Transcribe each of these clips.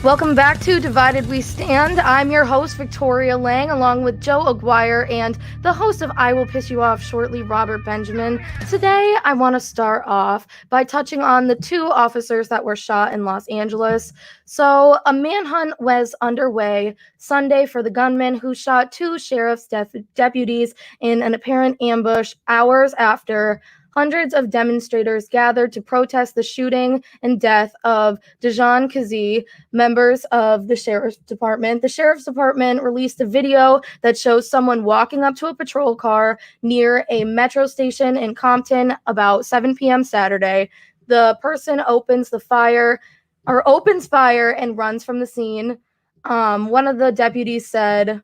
Welcome back to Divided We Stand. I'm your host, Victoria Lang, along with Joe Aguirre and the host of I Will Piss You Off Shortly, Robert Benjamin. Today, I want to start off by touching on the two officers that were shot in Los Angeles. So, a manhunt was underway Sunday for the gunman who shot two sheriff's deputies in an apparent ambush hours after hundreds of demonstrators gathered to protest the shooting and death of Dejan Kazee, members of the sheriff's department. The sheriff's department released a video that shows someone walking up to a patrol car near a metro station in Compton about 7 p.m. Saturday. The person opens fire and runs from the scene. One of the deputies said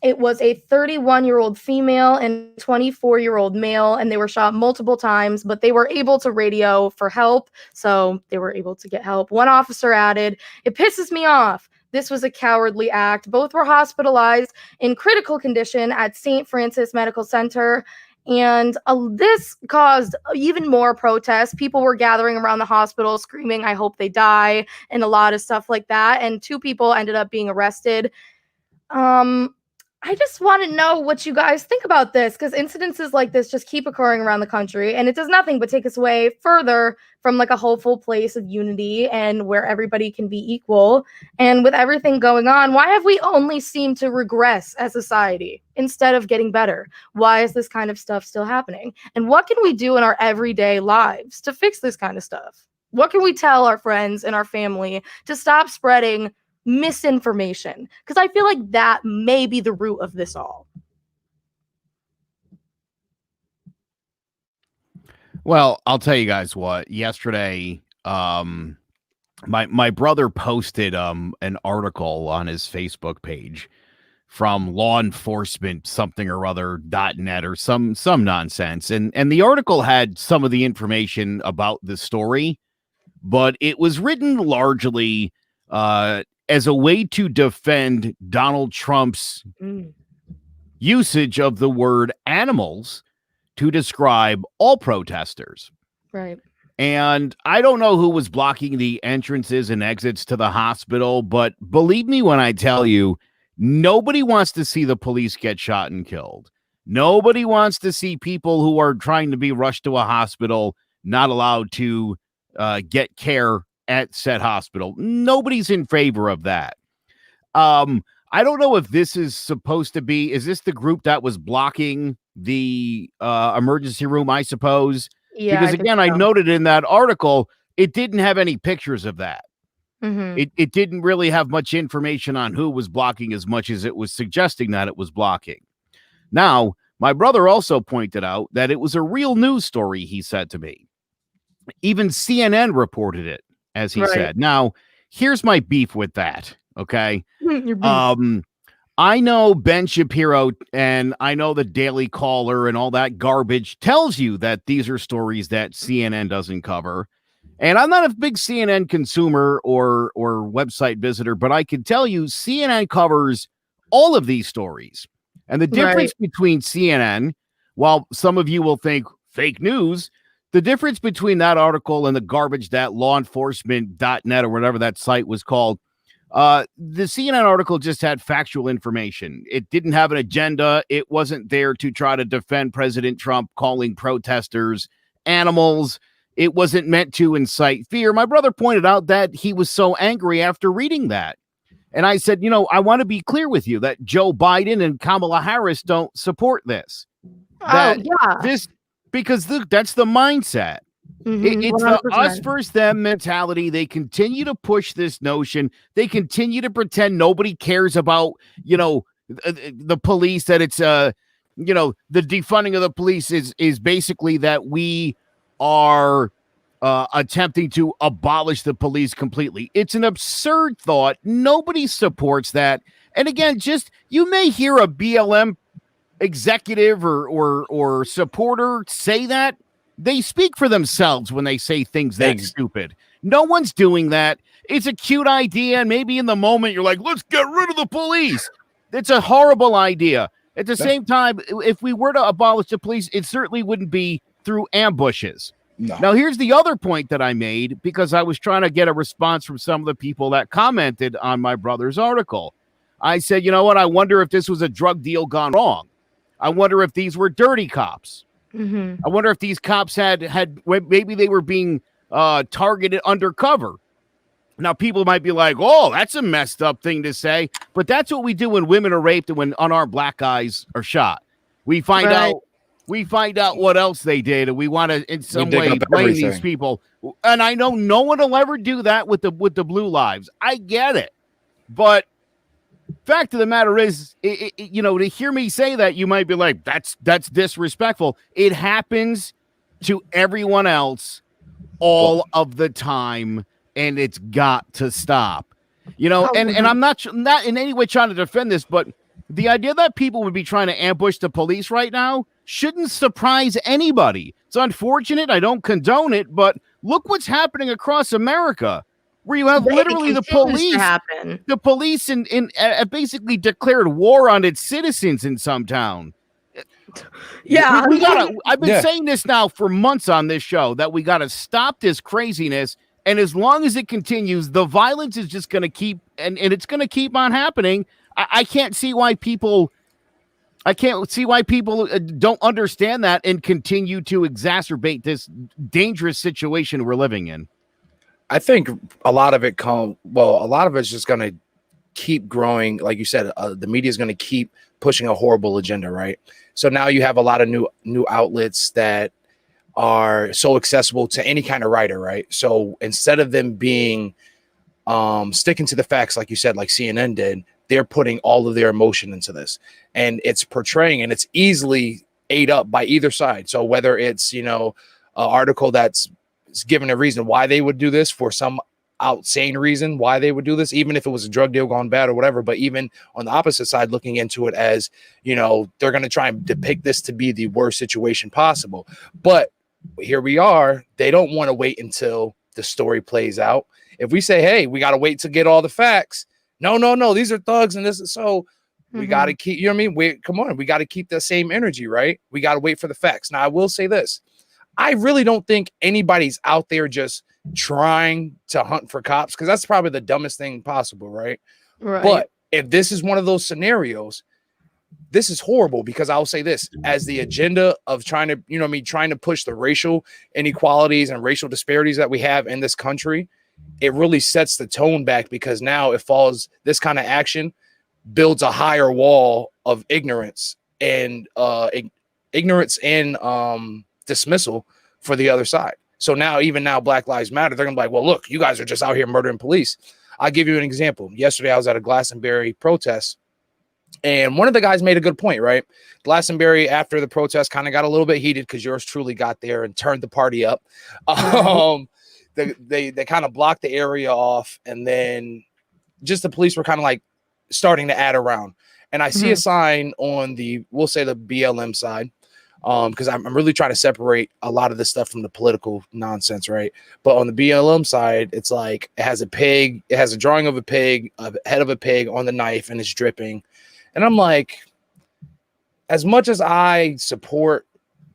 it was a 31-year-old female and 24-year-old male, and they were shot multiple times, but they were able to radio for help, so they were able to get help. One officer added, "It pisses me off. This was a cowardly act." Both were hospitalized in critical condition at St. Francis Medical Center, and this caused even more protests. People were gathering around the hospital screaming, "I hope they die," and a lot of stuff like that, and two people ended up being arrested. I just want to know what you guys think about this, because incidences like this just keep occurring around the country, and it does nothing but take us away further from like a hopeful place of unity and where everybody can be equal. And with everything going on, why have we only seemed to regress as a society instead of getting better? Why is this kind of stuff still happening? And what can we do in our everyday lives to fix this kind of stuff? What can we tell our friends and our family to stop spreading misinformation? Because I feel like that may be the root of this all. Well, I'll tell you guys what. Yesterday, my brother posted an article on his Facebook page from law enforcement something or other.net or some nonsense, and the article had some of the information about the story, but it was written largely as a way to defend Donald Trump's usage of the word animals to describe all protesters. Right. And I don't know who was blocking the entrances and exits to the hospital, but believe me when I tell you, nobody wants to see the police get shot and killed. Nobody wants to see people who are trying to be rushed to a hospital not allowed to get care at said hospital. Nobody's in favor of that. I don't know if this is supposed to be, is this the group that was blocking the emergency room, I suppose? Yeah. Because again, I noted in that article, it didn't have any pictures of that. Mm-hmm. It didn't really have much information on who was blocking as much as it was suggesting that it was blocking. Now, my brother also pointed out that it was a real news story, he said to me. Even CNN reported it, as he said. Now, here's my beef with that, okay? I know Ben Shapiro and I know the Daily Caller and all that garbage tells you that these are stories that CNN doesn't cover. And I'm not a big CNN consumer or website visitor, but I can tell you CNN covers all of these stories. And the difference between CNN, while some of you will think fake news, the difference between that article and the garbage that lawenforcement.net or whatever that site was called, the CNN article just had factual information. It didn't have an agenda. It wasn't there to try to defend President Trump calling protesters animals. It wasn't meant to incite fear. My brother pointed out that he was so angry after reading that. And I said, I want to be clear with you that Joe Biden and Kamala Harris don't support this. Because that's the mindset. Mm-hmm, it's the us versus them mentality. They continue to push this notion. They continue to pretend nobody cares about, the police, that it's, the defunding of the police is basically that we are attempting to abolish the police completely. It's an absurd thought. Nobody supports that. And again, you may hear a BLM executive or supporter say that. They speak for themselves when they say things that stupid. No one's doing that. It's a cute idea, and maybe in the moment you're like, let's get rid of the police. It's a horrible idea. At the same time, if we were to abolish the police, it certainly wouldn't be through ambushes. No. Now, here's the other point that I made because I was trying to get a response from some of the people that commented on my brother's article. I said, you know what? I wonder if this was a drug deal gone wrong. I wonder if these were dirty cops. Mm-hmm. I wonder if these cops had maybe they were being targeted undercover. Now, people might be like, oh, that's a messed up thing to say. But that's what we do when women are raped and when unarmed black guys are shot. We find out what else they did, and we want to in some way blame these people. And I know no one will ever do that with the blue lives. I get it. But fact of the matter is, to hear me say that, you might be like, that's disrespectful. It happens to everyone else all of the time, and it's got to stop. And I'm not in any way trying to defend this, but the idea that people would be trying to ambush the police right now shouldn't surprise anybody. It's unfortunate. I don't condone it, but look what's happening across America, where you have literally the police. The police basically declared war on its citizens in some town. Yeah, we gotta. I've been saying this now for months on this show that we gotta stop this craziness. And as long as it continues, the violence is just going to keep, and it's going to keep on happening. I can't see why people. I can't see why people don't understand that and continue to exacerbate this dangerous situation we're living in. I think a lot of it's just going to keep growing. Like you said, the media is going to keep pushing a horrible agenda, right? So now you have a lot of new outlets that are so accessible to any kind of writer, right? So instead of them being sticking to the facts, like you said, like CNN did, they're putting all of their emotion into this, and it's portraying, and it's easily ate up by either side. So whether it's an article that's given a reason why they would do this, for some outsane reason why they would do this, even if it was a drug deal gone bad or whatever, but even on the opposite side, looking into it as they're going to try and depict this to be the worst situation possible. But here we are. They don't want to wait until the story plays out. If we say, hey, we got to wait to get all the facts. No, these are thugs. And this is we got to keep, we got to keep the same energy, right? We got to wait for the facts. Now, I will say this. I really don't think anybody's out there just trying to hunt for cops, because that's probably the dumbest thing possible, right? But if this is one of those scenarios, this is horrible, because I'll say this, as the agenda of trying to push the racial inequalities and racial disparities that we have in this country, it really sets the tone back, because now this kind of action builds a higher wall of ignorance and dismissal for the other side. So now Black Lives Matter, they're gonna be like, well, look, you guys are just out here murdering police. I'll give you an example. Yesterday, I was at a Glastonbury protest, and one of the guys made a good point, right? Glastonbury, after the protest, kind of got a little bit heated because yours truly got there and turned the party up. They kind of blocked the area off, and then just the police were kind of like starting to add around. And I see a sign on we'll say the BLM side, because I'm really trying to separate a lot of this stuff from the political nonsense, right? But on the BLM side, it's like it has a pig, it has a drawing of a pig, a head of a pig on the knife, and it's dripping. And I'm like, as much as I support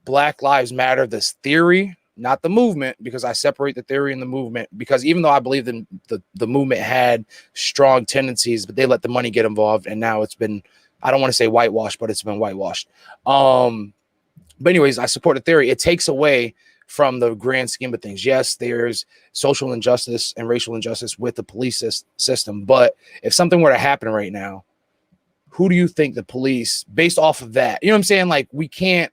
Black Lives Matter, this theory, not the movement, because I separate the theory and the movement, because even though I believe the movement had strong tendencies, but they let the money get involved, and now it's been, I don't want to say whitewashed, but it's been whitewashed. But anyways, I support the theory. It takes away from the grand scheme of things. Yes, there's social injustice and racial injustice with the police system, but if something were to happen right now, who do you think the police, based off of that, what I'm saying? Like, we can't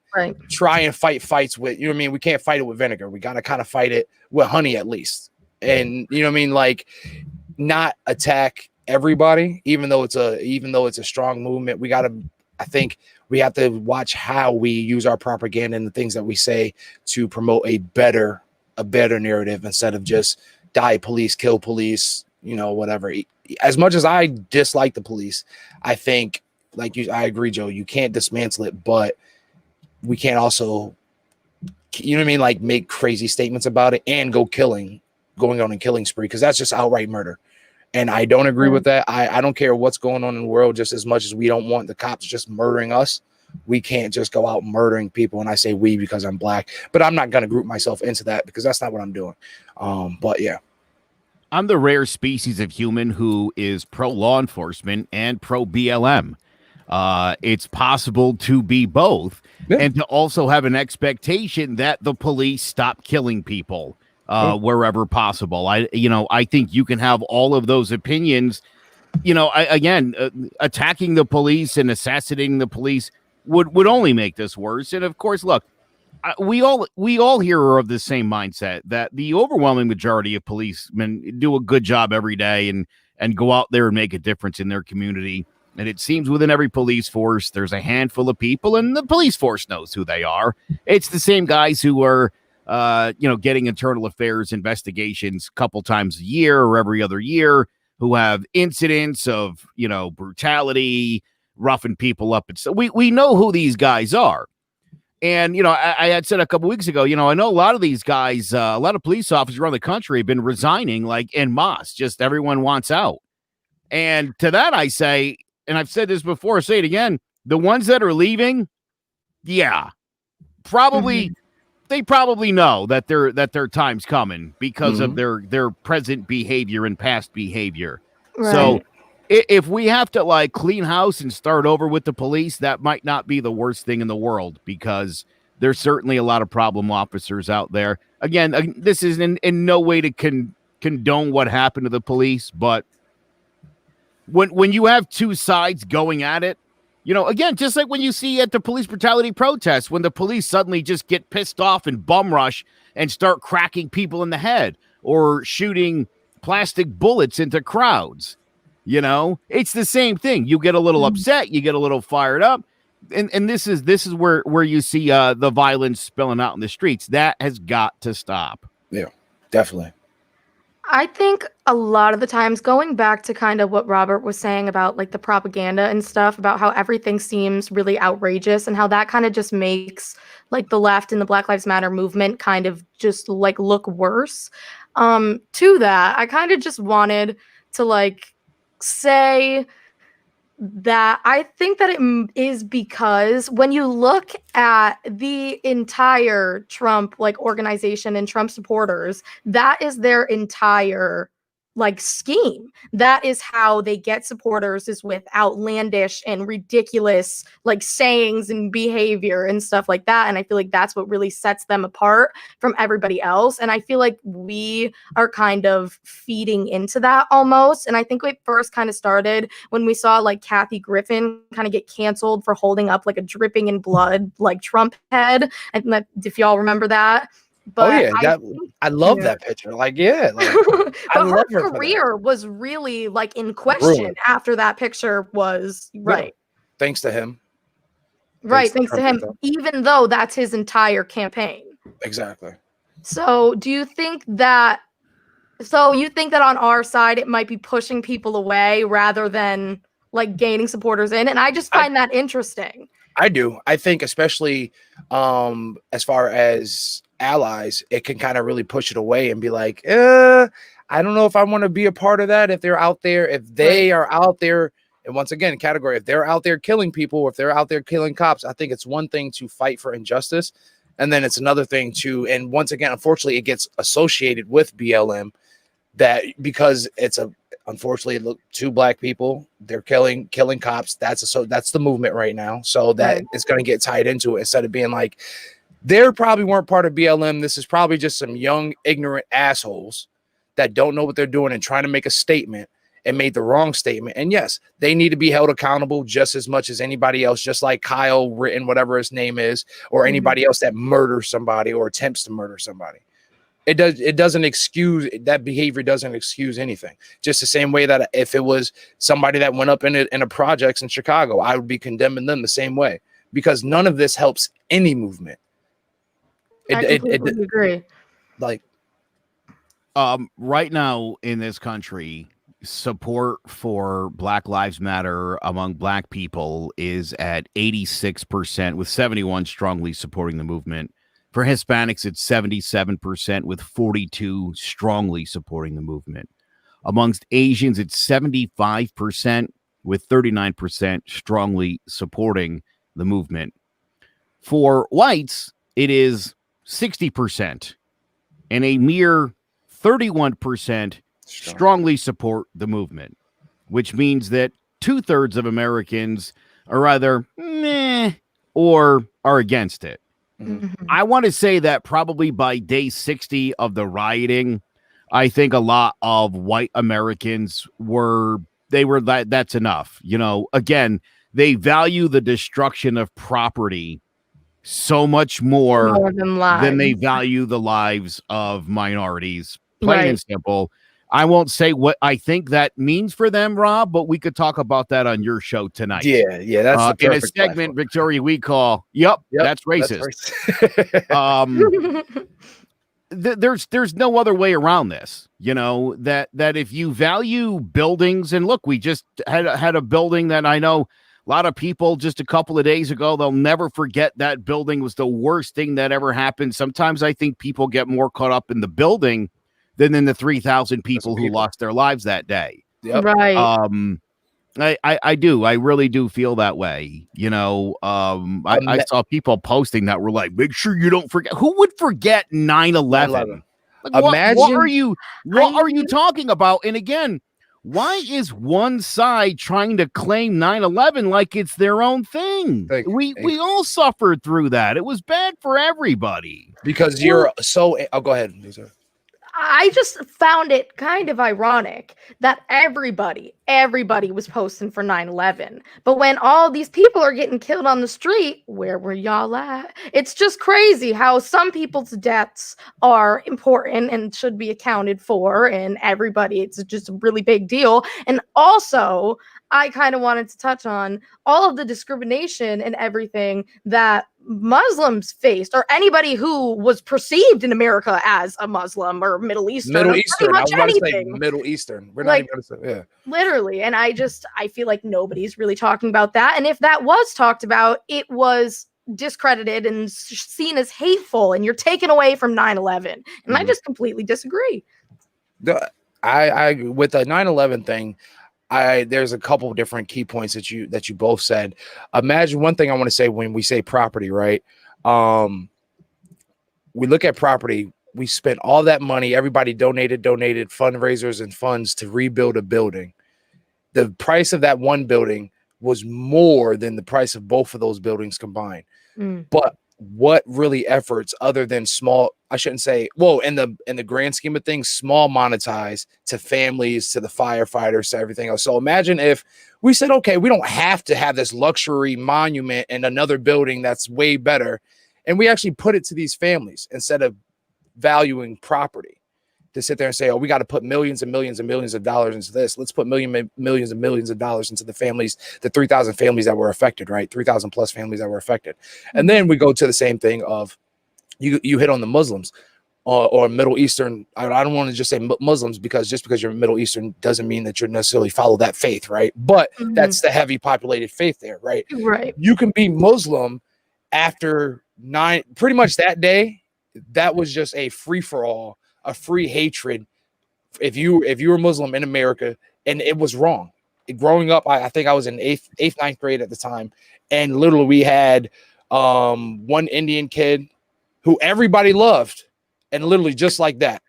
try and fight fights with, we can't fight it with vinegar. We got to kind of fight it with honey at least. And like, not attack everybody, even though it's a strong movement. I think we have to watch how we use our propaganda and the things that we say to promote a better narrative, instead of just die police, kill police, whatever. As much as I dislike the police, I think, I agree, Joe, you can't dismantle it, but we can't also, like, make crazy statements about it and going on a killing spree, because that's just outright murder. And I don't agree with that. I don't care what's going on in the world, just as much as we don't want the cops just murdering us. we can't just go out murdering people. And I say we because I'm black, but I'm not going to group myself into that because that's not what I'm doing. But yeah. I'm the rare species of human who is pro law enforcement and pro BLM. It's possible to be both, and to also have an expectation that the police stop killing people wherever possible. I think you can have all of those opinions. Attacking the police and assassinating the police would only make this worse. And of course, look, we all here are of the same mindset that the overwhelming majority of policemen do a good job every day and go out there and make a difference in their community. And it seems within every police force, there's a handful of people, and the police force knows who they are. It's the same guys who are, getting internal affairs investigations a couple times a year or every other year, who have incidents of, brutality, roughing people up. And so we know who these guys are. And, I had said a couple weeks ago, I know a lot of these guys, a lot of police officers around the country have been resigning like en masse. Just everyone wants out. And to that, I say, and I've said this before, say it again, the ones that are leaving, yeah, probably, they probably know that their time's coming because of their present behavior and past behavior. Right. So if we have to clean house and start over with the police, that might not be the worst thing in the world, because there's certainly a lot of problem officers out there. Again, this is in no way to condone what happened to the police, but when you have two sides going at it, again, just like when you see at the police brutality protests, when the police suddenly just get pissed off and bum rush and start cracking people in the head or shooting plastic bullets into crowds. It's the same thing. You get a little upset, you get a little fired up, and this is where you see the violence spilling out in the streets. That has got to stop. Yeah, definitely. I think a lot of the times, going back to kind of what Robert was saying about the propaganda and stuff, about how everything seems really outrageous and how that kind of just makes the left and the Black Lives Matter movement kind of just look worse. To that, I kind of just wanted to say that I think that it is because when you look at the entire Trump organization and Trump supporters, that is their entire scheme. That is how they get supporters, is with outlandish and ridiculous sayings and behavior and stuff like that. And I feel like that's what really sets them apart from everybody else. And I feel like we are kind of feeding into that almost. And I think it first kind of started when we saw Kathy Griffin kind of get canceled for holding up a dripping in blood Trump head. And if y'all remember that. But I love that picture. But her career was really in question after that picture was Thanks to him. Thanks to him, even though that's his entire campaign. Exactly. So do you think that on our side it might be pushing people away rather than gaining supporters in? And I just find that interesting. I do. I think especially as far as allies, it can kind of really push it away and be I don't know if I want to be a part of that. If they're out there, if they are out there, and once again, category, if they're out there killing people, or if they're out there killing cops, I think it's one thing to fight for injustice. And then it's another thing and once again, unfortunately, it gets associated with BLM that because it's unfortunately, two black people, they're killing cops. That's the movement right now. So that it's going to get tied into it instead of being they probably weren't part of BLM. This is probably just some young, ignorant assholes that don't know what they're doing and trying to make a statement and made the wrong statement. And yes, they need to be held accountable just as much as anybody else, just like Kyle Rittenhouse, whatever his name is, or anybody else that murders somebody or attempts to murder somebody. It doesn't excuse that behavior, doesn't excuse anything. Just the same way that if it was somebody that went up in a projects in Chicago, I would be condemning them the same way, because none of this helps any movement. I completely agree. Right now in this country, support for Black Lives Matter among black people is at 86%, with 71 strongly supporting the movement. For Hispanics, it's 77%, with 42 strongly supporting the movement. Amongst Asians, it's 75%, with 39% strongly supporting the movement. For whites, it is 60%, and a mere 31% strongly support the movement, which means that 2/3 of Americans are either meh or are against it. I want to say that probably by day 60 of the rioting, I think a lot of white Americans were that's enough. Again, they value the destruction of property so much more than they value the lives of minorities. Plain and simple. I won't say what I think that means for them, Rob, but we could talk about that on your show tonight. Yeah, that's the in a perfect segment, platform. Victoria, we call, yep, that's racist. There's no other way around this, that if you value buildings, and look, we just had a building that I know a lot of people just a couple of days ago, they'll never forget that building was the worst thing that ever happened. Sometimes I think people get more caught up in the building than in the 3,000 people who lost their lives that day. Yep. Right. I do. I really do feel that way. I saw people posting that were like, make sure you don't forget. Who would forget 9/11? Like, what are you talking about? And again, why is one side trying to claim 9/11 like it's their own thing? We all suffered through that. It was bad for everybody. Because you're so. Oh, go ahead, Lisa. I just found it kind of ironic that everybody was posting for 9/11. But when all these people are getting killed on the street, where were y'all at? It's just crazy how some people's deaths are important and should be accounted for, and everybody, it's just a really big deal. And also, I kind of wanted to touch on all of the discrimination and everything that Muslims faced, or anybody who was perceived in America as a Muslim or Middle Eastern. Middle Eastern. I was about to say anything. Middle Eastern. We're not even going to say, yeah. Literally. And I feel like nobody's really talking about that. And if that was talked about, it was discredited and seen as hateful, and you're taken away from 9/11. And I just completely disagree. I with the 9/11 thing, there's a couple of different key points that you both said. Imagine one thing I want to say when we say property, right? We look at property, we spent all that money, everybody donated fundraisers and funds to rebuild a building. The price of that one building was more than the price of both of those buildings combined. But what really efforts other than small, I shouldn't say, well, in the grand scheme of things, small monetized to families, to the firefighters, to everything else. So imagine if we said, okay, we don't have to have this luxury monument and another building that's way better, and we actually put it to these families instead of valuing property. To sit there and say, oh, we got to put millions and millions and millions of dollars into this. Let's put millions and millions of dollars into the families, the 3,000 families that were affected, right? 3,000 plus families that were affected. And then we go to the same thing of you hit on the Muslims or Middle Eastern. I don't want to just say Muslims, because just because you're Middle Eastern doesn't mean that you're necessarily follow that faith, right? But that's the heavy populated faith there, right? Right. You can be Muslim after pretty much that day. That was just a free for all. A free hatred if you were Muslim in America, and it was wrong. Growing up, I think I was in eighth, ninth grade at the time, and literally we had one Indian kid who everybody loved, and literally just like that,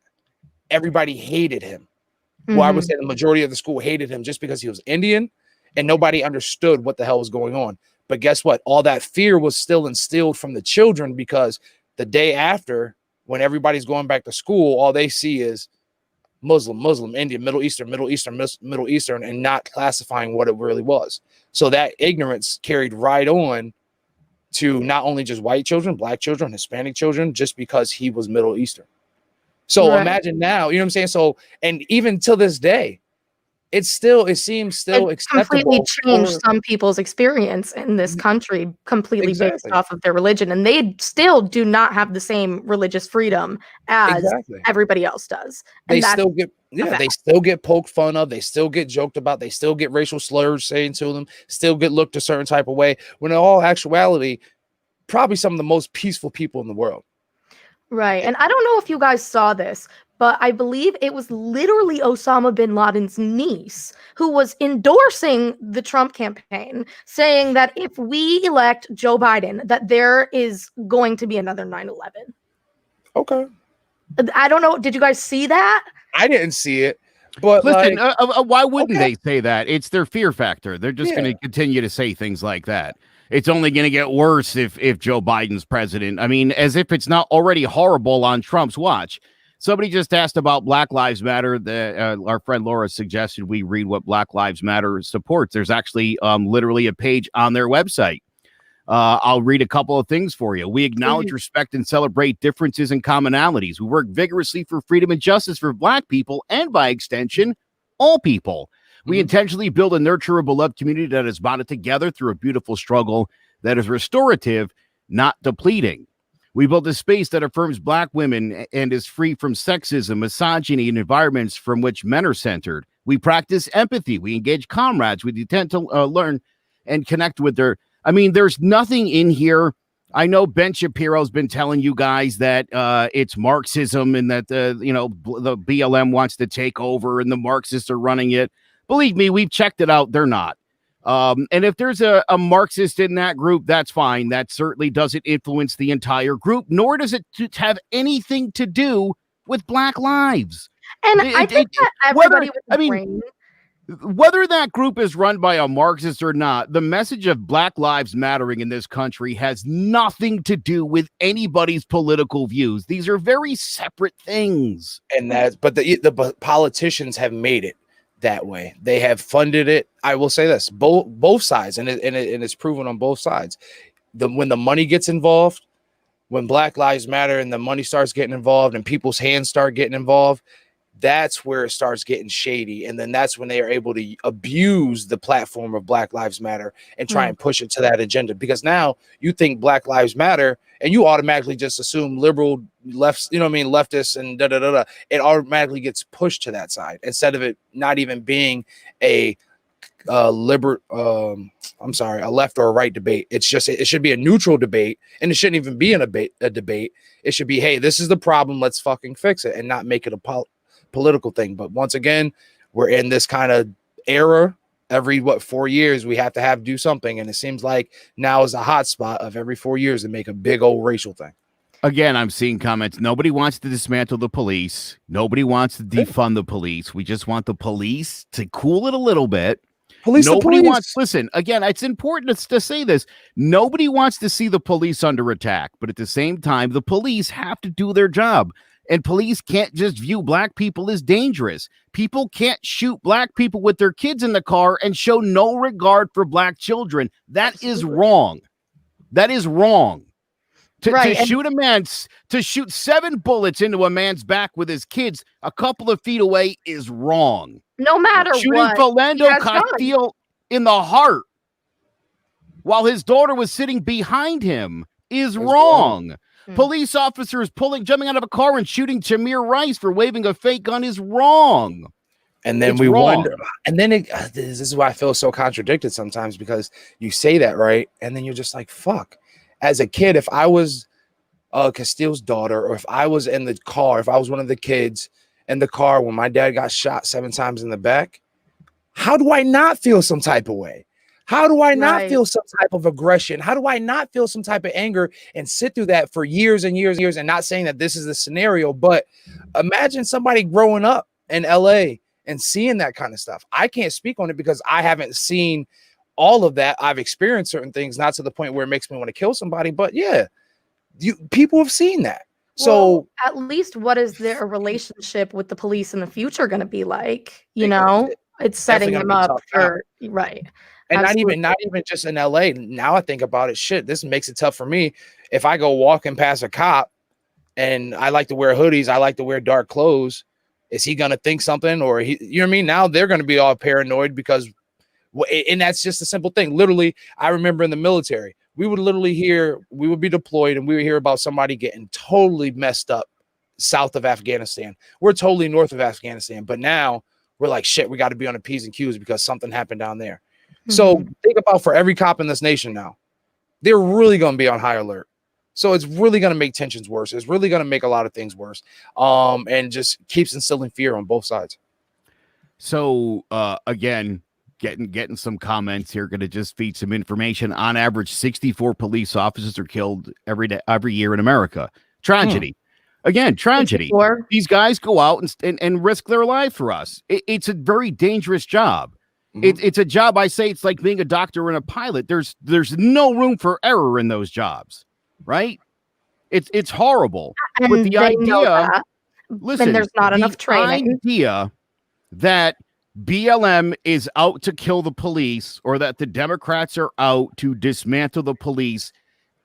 everybody hated him. Well, I would say the majority of the school hated him just because he was Indian, and nobody understood what the hell was going on. But guess what? All that fear was still instilled from the children, because the day after, when everybody's going back to school, all they see is Muslim, Indian, Middle Eastern, and not classifying what it really was. So that ignorance carried right on to not only just white children, black children, Hispanic children, just because he was Middle Eastern. So imagine now, you know what I'm saying? So, and even till this day, it seems still acceptable. Completely changed some people's experience in this country, completely based off of their religion, and they still do not have the same religious freedom as everybody else does. And they still get poked fun of, they still get joked about, they still get racial slurs saying to them, still get looked a certain type of way, when in all actuality, probably some of the most peaceful people in the world. Right. And I don't know if you guys saw this, but I believe it was literally Osama bin Laden's niece who was endorsing the Trump campaign, saying that if we elect Joe Biden, that there is going to be another 9/11. Okay. I don't know. Did you guys see that? I didn't see it, but Listen, like, why wouldn't okay. they say that? It's their fear factor. They're just going Yeah. to continue to say things like that. It's only going to get worse if Joe Biden's president. I mean, as if it's not already horrible on Trump's watch. Somebody just asked about Black Lives Matter. Our friend Laura suggested we read what Black Lives Matter supports. There's actually literally a page on their website. I'll read a couple of things for you. We acknowledge, respect, and celebrate differences and commonalities. We work vigorously for freedom and justice for Black people and, by extension, all people. We intentionally build and nurture a beloved community that is bonded together through a beautiful struggle that is restorative, not depleting. We build a space that affirms Black women and is free from sexism, misogyny, and environments from which men are centered. We practice empathy. We engage comrades with the intent to learn and connect with their... I mean, there's nothing in here. I know Ben Shapiro's been telling you guys that it's Marxism and that, the BLM wants to take over and the Marxists are running it. Believe me, we've checked it out. They're not. And if there's a Marxist in that group, that's fine. That certainly doesn't influence the entire group, nor does it have anything to do with Black lives. And I think that everybody whether that group is run by a Marxist or not, the message of Black Lives Mattering in this country has nothing to do with anybody's political views. These are very separate things. And but the politicians have made it that way. They have funded it. I will say this: both sides, and it's proven on both sides. When the money gets involved, when Black Lives Matter and the money starts getting involved, and people's hands start getting involved, that's where it starts getting shady. And then that's when they are able to abuse the platform of Black Lives Matter and try and push it to that agenda. Because now you think Black Lives Matter and you automatically just assume liberal lefts, leftists and da-da-da-da. It automatically gets pushed to that side instead of it not even being a left or a right debate. It's just, it should be a neutral debate, and it shouldn't even be a debate. It should be, hey, this is the problem, let's fucking fix it, and not make it a political thing. But once again, we're in this kind of era. Every 4 years we have to do something, and it seems like now is a hot spot of every 4 years to make a big old racial thing. Again, I'm seeing comments. Nobody wants to dismantle the police. Nobody wants to defund the police. We just want the police to cool it a little bit. Nobody wants, listen, again, it's important to say this. Nobody wants to see the police under attack, but at the same time, the police have to do their job. And police can't just view Black people as dangerous. People can't shoot Black people with their kids in the car and show no regard for Black children. That is wrong. That is wrong. To shoot a man, to shoot 7 bullets into a man's back with his kids a couple of feet away is wrong. No matter shooting what. Philando Castile in the heart while his daughter was sitting behind him is wrong. Police officers jumping out of a car and shooting Tamir Rice for waving a fake gun is wrong. And then wonder, and then this is why I feel so contradicted sometimes, because you say that, right? And then you're just like, fuck. As a kid, if I was Castile's daughter, or if I was in the car, if I was one of the kids in the car when my dad got shot 7 times in the back, how do I not feel some type of way? How do I not feel some type of aggression? How do I not feel some type of anger and sit through that for years and years and years? And not saying that this is the scenario, but imagine somebody growing up in LA and seeing that kind of stuff. I can't speak on it because I haven't seen all of that. I've experienced certain things, not to the point where it makes me want to kill somebody, but yeah, people have seen that. So at least what is their relationship with the police in the future going to be like? It's setting them up for And not even just in LA. Now I think about it, shit, this makes it tough for me. If I go walking past a cop and I like to wear hoodies, I like to wear dark clothes, is he going to think something? Or you know what I mean? Now they're going to be all paranoid because, and that's just a simple thing. Literally, I remember in the military, we would be deployed and we would hear about somebody getting totally messed up south of Afghanistan. We're totally north of Afghanistan, but now we're like, shit, we got to be on the P's and Q's because something happened down there. So think about, for every cop in this nation now, they're really going to be on high alert. So it's really going to make tensions worse. It's really going to make a lot of things worse. And just keeps instilling fear on both sides. So again, getting some comments here, going to just feed some information. On average, 64 police officers are killed every year in America. Tragedy. Again, tragedy. 64. These guys go out and risk their life for us. It's a very dangerous job. It's a job, I say, it's like being a doctor and a pilot. There's no room for error in those jobs, right? It's horrible. And But the they know idea, that. listen, And there's not enough training. The idea that BLM is out to kill the police or that the Democrats are out to dismantle the police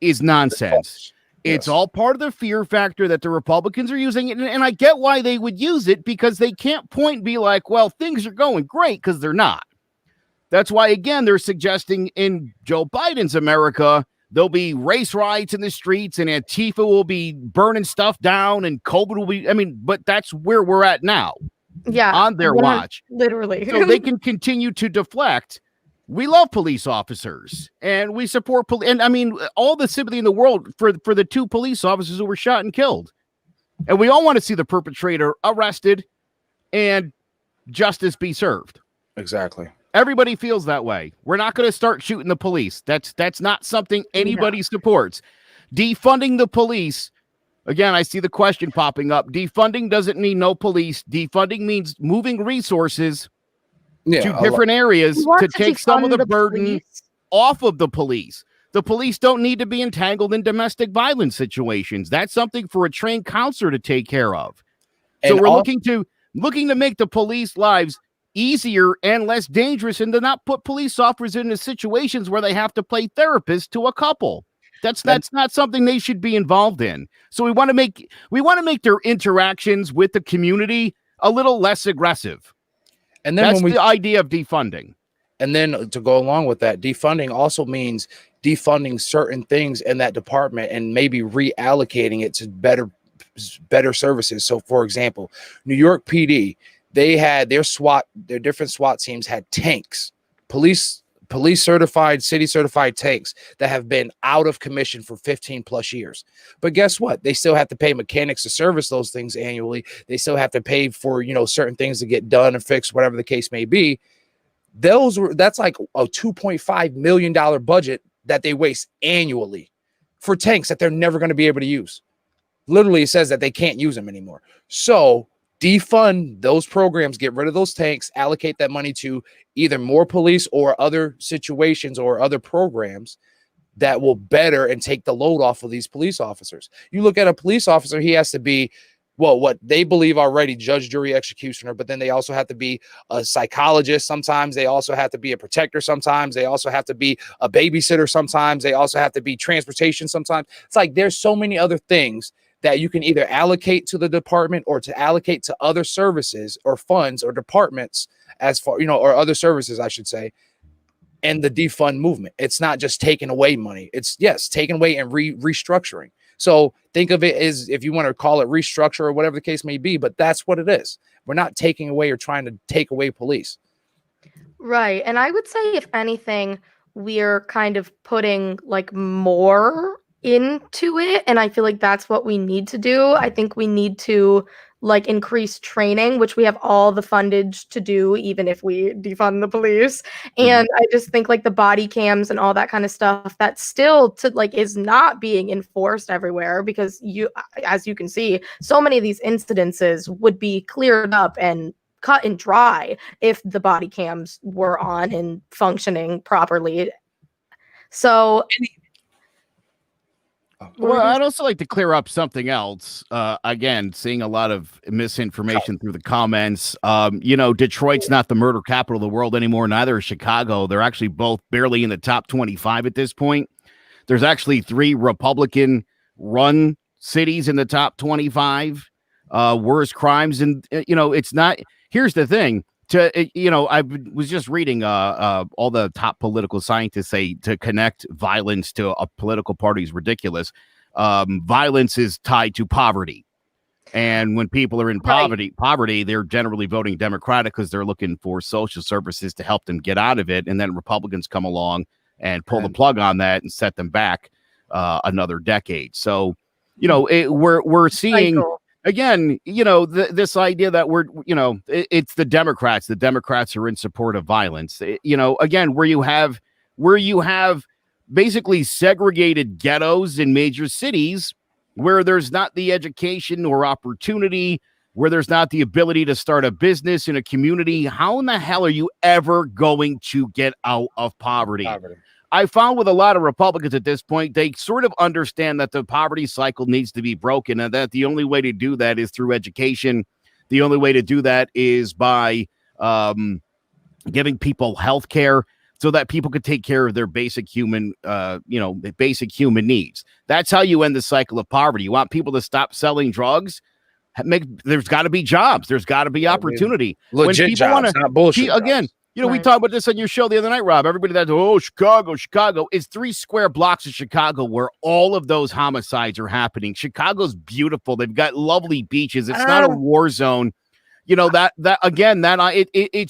is nonsense. It's all part of the fear factor that the Republicans are using. And I get why they would use it, because they can't point and be like, well, things are going great, because they're not. That's why, again, they're suggesting in Joe Biden's America, there'll be race riots in the streets and Antifa will be burning stuff down and COVID will be, but that's where we're at now. Yeah. On their watch. Literally. So they can continue to deflect. We love police officers and we support police. And all the sympathy in the world for the 2 police officers who were shot and killed. And we all want to see the perpetrator arrested and justice be served. Exactly. Everybody feels that way. We're not going to start shooting the police. That's not something anybody supports. Defunding the police. Again, I see the question popping up. Defunding doesn't mean no police. Defunding means moving resources to different areas to take some of the burden off of the police. The police don't need to be entangled in domestic violence situations. That's something for a trained counselor to take care of. So we're looking to make the police lives easier and less dangerous, and to not put police officers into situations where they have to play therapist to a couple. That's not something they should be involved in. So we want to make their interactions with the community a little less aggressive. And then that's the idea of defunding. And then to go along with that, defunding also means defunding certain things in that department and maybe reallocating it to better services. So, for example, New York PD, they had their different SWAT teams had tanks, police certified, city certified tanks that have been out of commission for 15 plus years. But guess what? They still have to pay mechanics to service those things annually. They still have to pay for, certain things to get done and fixed, whatever the case may be. That's like a $2.5 million budget that they waste annually for tanks that they're never going to be able to use. Literally, it says that they can't use them anymore. So defund those programs, get rid of those tanks, allocate that money to either more police or other situations or other programs that will better and take the load off of these police officers. You look at a police officer, he has to be, what they believe already, judge, jury, executioner, but then they also have to be a psychologist. Sometimes they also have to be a protector. Sometimes they also have to be a babysitter. Sometimes they also have to be transportation. Sometimes it's like there's so many other things that you can either allocate to the department or to allocate to other services or funds or departments or other services, I should say, and the defund movement. It's not just taking away money. It's taking away and restructuring. So think of it as, if you want to call it restructure or whatever the case may be, but that's what it is. We're not taking away or trying to take away police. Right. And I would say, if anything, we're kind of putting more into it, and I feel like that's what we need to do. I think we need to increase training, which we have all the fundage to do, even if we defund the police. And I just think the body cams and all that kind of stuff, that still is not being enforced everywhere, because as you can see, so many of these incidences would be cleared up and cut and dry if the body cams were on and functioning properly. So well, I'd also like to clear up something else. Again, seeing a lot of misinformation through the comments. Detroit's not the murder capital of the world anymore. Neither is Chicago. They're actually both barely in the top 25 at this point. There's actually 3 Republican-run cities in the top 25. Worst crimes. And, it's not. Here's the thing. I was just reading all the top political scientists say to connect violence to a political party is ridiculous. Violence is tied to poverty. And when people are in poverty, they're generally voting Democratic because they're looking for social services to help them get out of it. And then Republicans come along and pull the plug on that and set them back. another decade. So, we're seeing Cycle. again, this idea that it's the Democrats. The Democrats are in support of violence. Again, where you have basically segregated ghettos in major cities where there's not the education or opportunity, where there's not the ability to start a business in a community. How in the hell are you ever going to get out of poverty? I found with a lot of Republicans at this point, they sort of understand that the poverty cycle needs to be broken and that the only way to do that is through education. The only way to do that is by giving people health care so that people could take care of their basic human, basic human needs. That's how you end the cycle of poverty. You want people to stop selling drugs? There's got to be jobs. There's got to be opportunity. Legit jobs, not bullshit. Again, we talked about this on your show the other night, Rob. Everybody that's, Chicago is 3 square blocks of Chicago where all of those homicides are happening. Chicago's beautiful. They've got lovely beaches. It's not a war zone. It's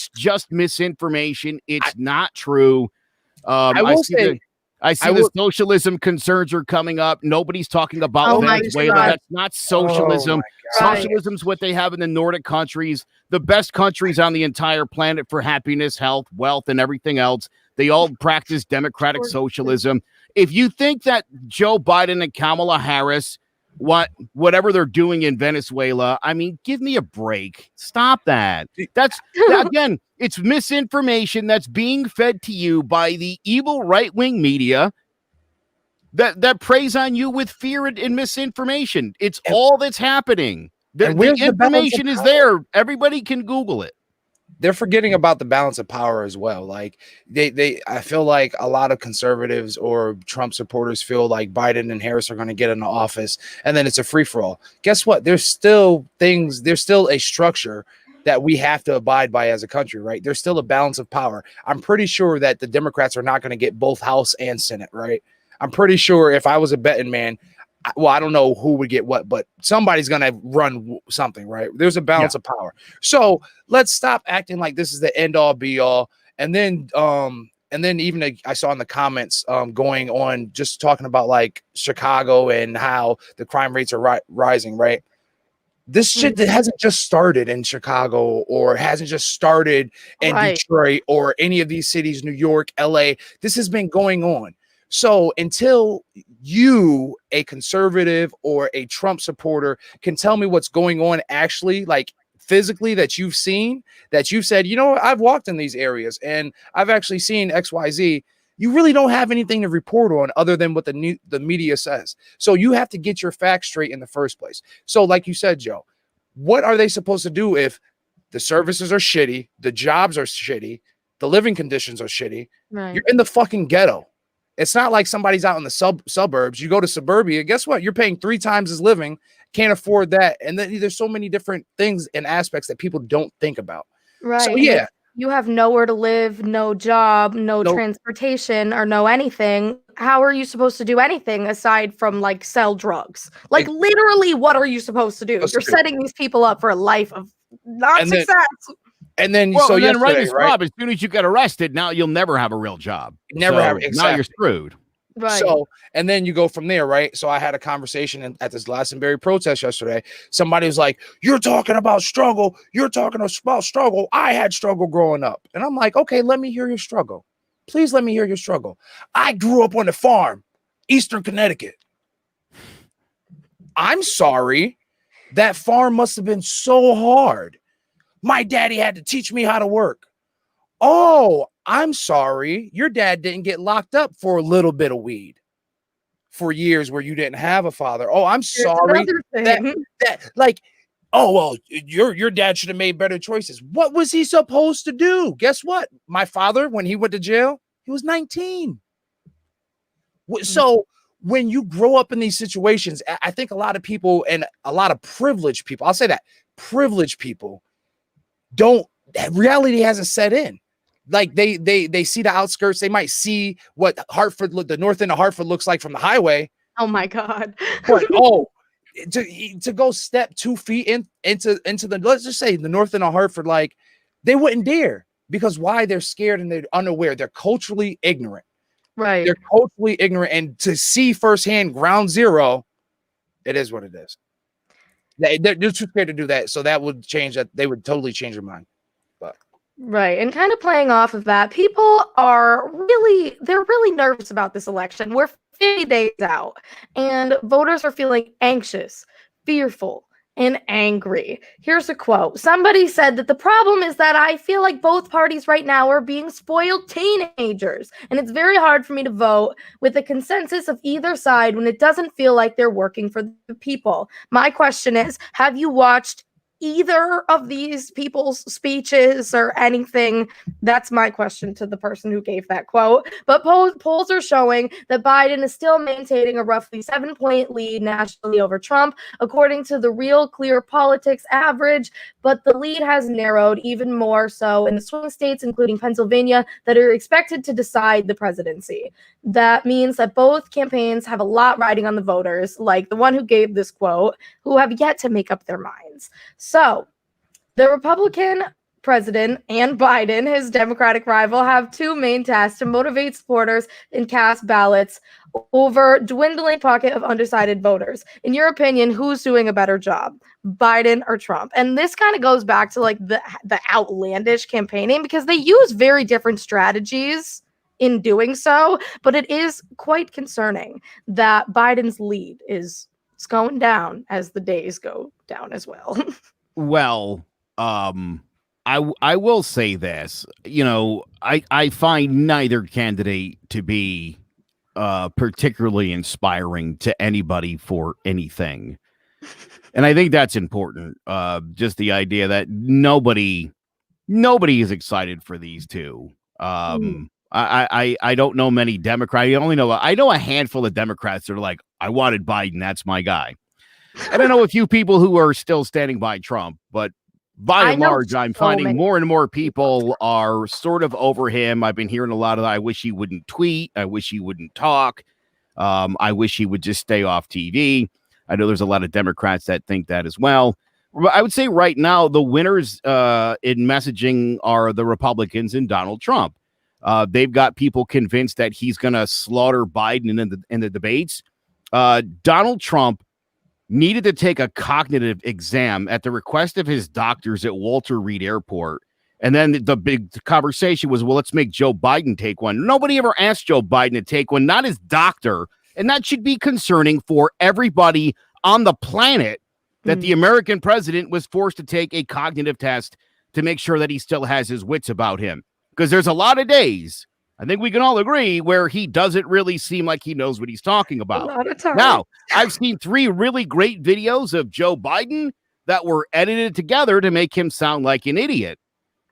just misinformation. It's not true. I see the socialism concerns are coming up. Nobody's talking about Venezuela. That's not socialism. Socialism's what they have in the Nordic countries, the best countries on the entire planet for happiness, health, wealth, and everything else. They all practice democratic socialism. If you think that Joe Biden and Kamala Harris, whatever they're doing in Venezuela, I mean, give me a break. Stop that. Again, it's misinformation that's being fed to you by the evil right-wing media that preys on you with fear and misinformation. It's all that's happening. The information is there. Everybody can Google it. They're forgetting about the balance of power as well. Like I feel like a lot of conservatives or Trump supporters feel like Biden and Harris are going to get into office and then it's a free for all. Guess what? There's still a structure that we have to abide by as a country, right? There's still a balance of power. I'm pretty sure that the Democrats are not going to get both House and Senate, right? I'm pretty sure if I was a betting man, I don't know who would get what, but somebody's going to run something, right? There's a balance of power. So let's stop acting like this is the end all be all. And then even I saw in the comments going on, just talking about like Chicago and how the crime rates are rising, right? This shit that hasn't just started in Chicago or hasn't just started in Detroit or any of these cities, New York, LA. This has been going on. So until you, a conservative or a Trump supporter, can tell me what's going on actually, like physically, that you've seen, that you've said, I've walked in these areas and I've actually seen XYZ, you really don't have anything to report on other than what the media says. So you have to get your facts straight in the first place. So like you said, Joe, what are they supposed to do if the services are shitty, the jobs are shitty, the living conditions are shitty? Right. You're in the fucking ghetto. It's not like somebody's out in the suburbs. You go to suburbia, guess what? You're paying 3 times as living, can't afford that. And then there's so many different things and aspects that people don't think about. Right. So, yeah. You have nowhere to live, no job, no transportation, or no anything. How are you supposed to do anything aside from like sell drugs? Like literally, what are you supposed to do? You're setting these people up for a life of not success. And then, Rob, as soon as you get arrested, now you'll never have a real job. Exactly. Now you're screwed. Right. So, and then you go from there, right? So I had a conversation at this Glastonbury protest yesterday. Somebody was like, you're talking about struggle. You're talking about struggle. I had struggle growing up. And I'm like, okay, let me hear your struggle. Please let me hear your struggle. I grew up on a farm, Eastern Connecticut. I'm sorry. That farm must have been so hard. My daddy had to teach me how to work. Oh, I'm sorry. Your dad didn't get locked up for a little bit of weed for years where you didn't have a father. Oh, I'm sorry. Your dad should have made better choices. What was he supposed to do? Guess what? My father, when he went to jail, he was 19. So when you grow up in these situations, I think a lot of people and a lot of privileged people, I'll say that, privileged people, reality hasn't set in. Like they see the outskirts. They might see what Hartford, the north end of Hartford looks like from the highway. Oh my God. But to go step 2 feet into the, let's just say the north end of Hartford, like they wouldn't dare, because why? They're scared and they're unaware. They're culturally ignorant. Right. They're culturally ignorant, and to see firsthand ground zero, it is what it is. They're too scared to do that, so that would change that. They would totally change their mind. But Right. And kind of playing off of that, they're really nervous about this election. We're 50 days out, and voters are feeling anxious, fearful, and angry. Here's a quote. Somebody said that the problem is that I feel like both parties right now are being spoiled teenagers, and it's very hard for me to vote with a consensus of either side when it doesn't feel like they're working for the people. My question is, have you watched either of these people's speeches or anything? That's my question to the person who gave that quote. But polls are showing that Biden is still maintaining a roughly 7-point lead nationally over Trump, according to the Real Clear Politics average. But the lead has narrowed even more so in the swing states, including Pennsylvania, that are expected to decide the presidency. That means that both campaigns have a lot riding on the voters, like the one who gave this quote, who have yet to make up their minds. So, the Republican president and Biden, his Democratic rival, have two main tasks to motivate supporters and cast ballots over dwindling pocket of undecided voters. In your opinion, who's doing a better job, Biden or Trump? And this kind of goes back to like the outlandish campaigning, because they use very different strategies in doing so, but it is quite concerning that Biden's lead is going down as the days go down as well. Well, I will say this. I find neither candidate to be particularly inspiring to anybody for anything. And I think that's important. Just the idea that nobody is excited for these two. I don't know many Democrats. I know a handful of Democrats that are like, I wanted Biden. That's my guy. And I know a few people who are still standing by Trump, but by and large, I'm finding more and more people are sort of over him. I've been hearing a lot of that. I wish he wouldn't tweet. I wish he wouldn't talk. I wish he would just stay off TV. I know there's a lot of Democrats that think that as well. I would say right now, the winners in messaging are the Republicans and Donald Trump. They've got people convinced that he's going to slaughter Biden in the debates. Donald Trump needed to take a cognitive exam at the request of his doctors at Walter Reed Airport. And then the big conversation was, well, let's make Joe Biden take one. Nobody ever asked Joe Biden to take one, not his doctor. And that should be concerning for everybody on the planet, that the American president was forced to take a cognitive test to make sure that he still has his wits about him. Because there's a lot of days, I think we can all agree, where he doesn't really seem like he knows what he's talking about. A lot of time. Now, I've seen 3 really great videos of Joe Biden that were edited together to make him sound like an idiot.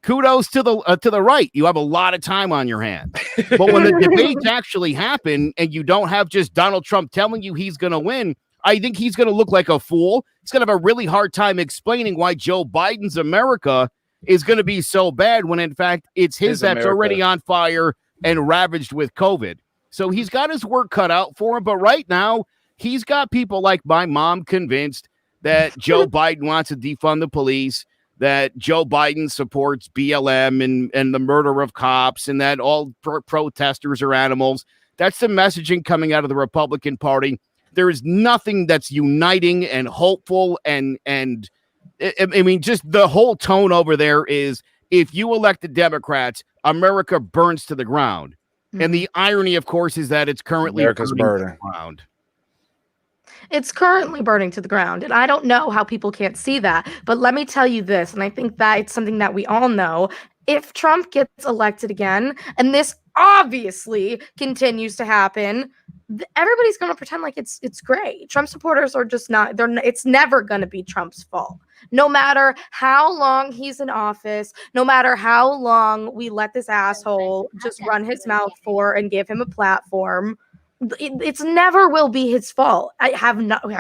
Kudos to the right. You have a lot of time on your hands. But when the debates actually happen and you don't have just Donald Trump telling you he's going to win, I think he's going to look like a fool. He's going to have a really hard time explaining why Joe Biden's America is going to be so bad when, in fact, it's his that's already on fire and ravaged with COVID. So he's got his work cut out for him. But right now, he's got people like my mom convinced that Joe Biden wants to defund the police, that Joe Biden supports BLM and the murder of cops, and that all protesters are animals. That's the messaging coming out of the Republican Party. There is nothing that's uniting and hopeful. And I mean, just the whole tone over there is, if you elect the Democrats, America burns to the ground. And the irony, of course, is that it's currently burning to the ground. It's currently burning to the ground. And I don't know how people can't see that. But let me tell you this, and I think that it's something that we all know. If Trump gets elected again, and this obviously continues to happen, everybody's going to pretend like it's great. Trump supporters are just not, it's never going to be Trump's fault. No matter how long he's in office, no matter how long we let this asshole just run his mouth for and give him a platform, it's never will be his fault. Have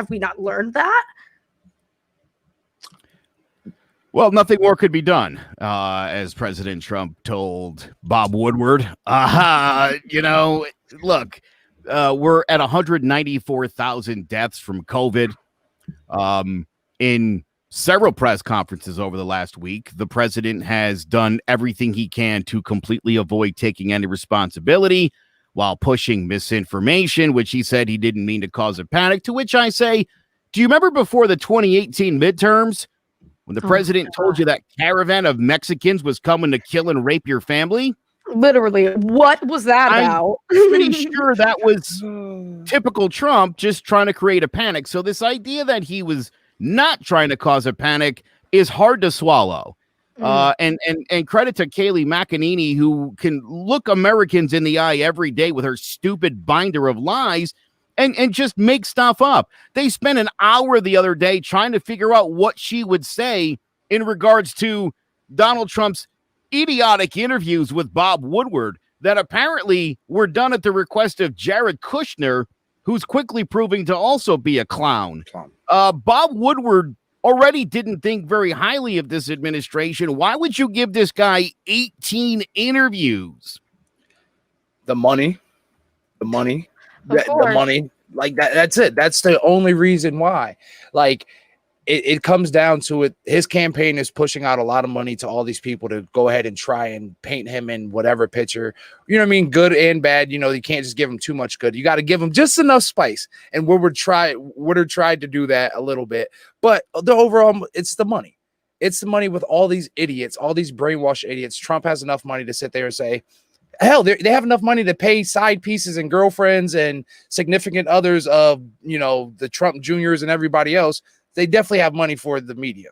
we not learned that? Well, nothing more could be done, as President Trump told Bob Woodward. Look, we're at 194,000 deaths from COVID. In several press conferences over the last week, the president has done everything he can to completely avoid taking any responsibility. while pushing misinformation, which he said he didn't mean to cause a panic, to which I say, do you remember before the 2018 midterms when the president told you that caravan of Mexicans was coming to kill and rape your family? Literally, what was that about? I'm pretty sure that was typical Trump, just trying to create a panic. So this idea that he was not trying to cause a panic is hard to swallow. And credit to Kayleigh McEnany, who can look Americans in the eye every day with her stupid binder of lies and just make stuff up. They spent an hour the other day trying to figure out what she would say in regards to Donald Trump's idiotic interviews with Bob Woodward that apparently were done at the request of Jared Kushner, who's quickly proving to also be a clown. Bob Woodward already didn't think very highly of this administration. Why would you give this guy 18 interviews? The money. The money. Like that's it. That's the only reason why. Like, it comes down to it. His campaign is pushing out a lot of money to all these people to go ahead and try and paint him in whatever picture, you know what I mean? Good and bad. You know, you can't just give him too much good. You got to give him just enough spice. And Woodward tried to do that a little bit, but the overall, it's the money. It's the money with all these idiots, all these brainwashed idiots. Trump has enough money to sit there and say, hell, they have enough money to pay side pieces and girlfriends and significant others of, you know, the Trump Juniors and everybody else. They definitely have money for the media.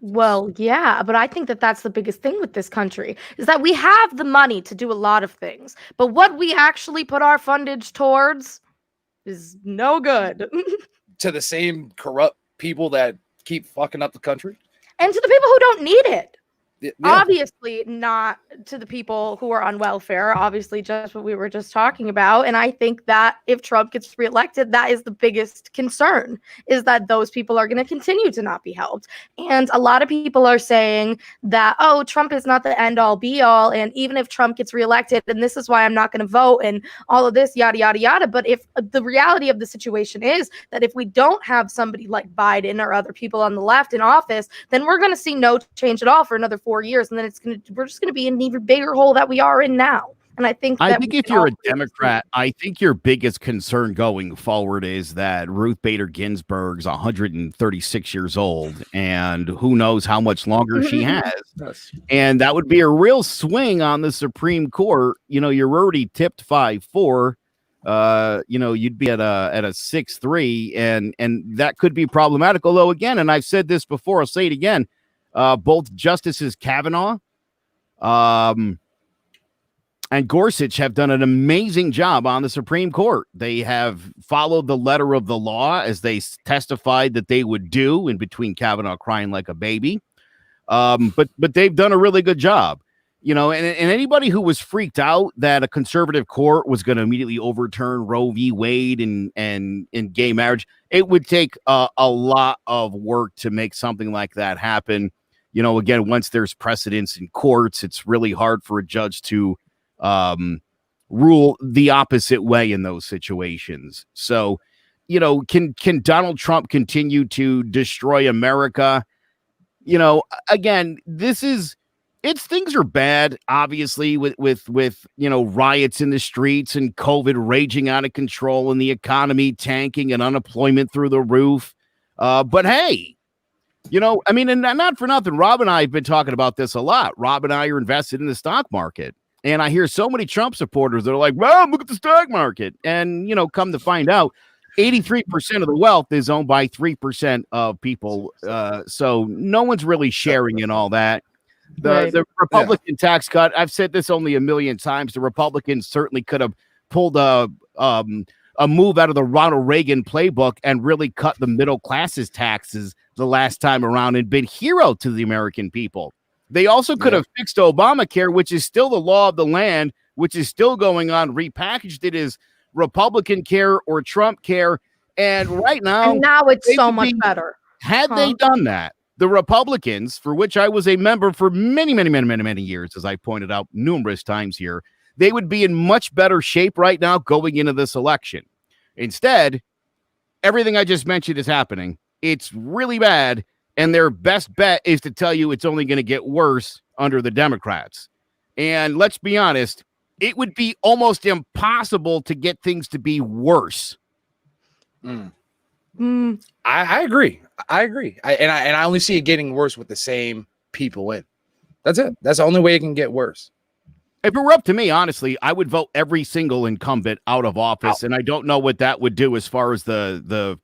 Well, yeah, but I think that that's the biggest thing with this country is that we have the money to do a lot of things, but what we actually put our fundage towards is no good. To the same corrupt people that keep fucking up the country. And to the people who don't need it. Yeah. Obviously not to the people who are on welfare, obviously just what we were just talking about. And I think that if Trump gets reelected, that is the biggest concern, is that those people are going to continue to not be helped. And a lot of people are saying that, oh, Trump is not the end all be all. And even if Trump gets reelected, and this is why I'm not going to vote and all of this, yada, yada, yada. But if the reality of the situation is that if we don't have somebody like Biden or other people on the left in office, then we're going to see no change at all for another 4 years, and then we're just going to be in an even bigger hole that we are in now. And I think if you're a Democrat, I think your biggest concern going forward is that Ruth Bader Ginsburg's 136 years old, and who knows how much longer she has. And that would be a real swing on the Supreme Court. You know, you're already tipped 5-4. You know, you'd be at a 6-3, and that could be problematic. Although, again, and I've said this before, I'll say it again. Both Justices Kavanaugh and Gorsuch have done an amazing job on the Supreme Court. They have followed the letter of the law as they testified that they would do, in between Kavanaugh crying like a baby. But they've done a really good job. You know, and anybody who was freaked out that a conservative court was going to immediately overturn Roe v. Wade and gay marriage, it would take a lot of work to make something like that happen. You know, again, once there's precedence in courts, it's really hard for a judge to rule the opposite way in those situations. So, you know, can Donald Trump continue to destroy America? You know, again, things are bad, obviously, with you know, riots in the streets and COVID raging out of control and the economy tanking and unemployment through the roof. But hey, you know, I mean, and not for nothing, Rob and I have been talking about this a lot. Rob and I are invested in the stock market. And I hear so many Trump supporters that are like, well, look at the stock market. And, you know, come to find out, 83% of the wealth is owned by 3% of people. So no one's really sharing in all that. The Republican tax cut, I've said this only a million times. The Republicans certainly could have pulled a move out of the Ronald Reagan playbook and really cut the middle class's taxes the last time around and been hero to the American people. They also could have fixed Obamacare, which is still the law of the land, which is still going on, repackaged it as Republican care or Trump care. And right now, it's so much better. Had they done that, the Republicans, for which I was a member for many, many, many, many, many years, as I pointed out numerous times here, they would be in much better shape right now going into this election. Instead, everything I just mentioned is happening. It's really bad. And their best bet is to tell you it's only going to get worse under the Democrats. And let's be honest, it would be almost impossible to get things to be worse. I agree. I agree. I only see it getting worse with the same people in. That's it. That's the only way it can get worse. If it were up to me, honestly, I would vote every single incumbent out of office, and I don't know what that would do as far as the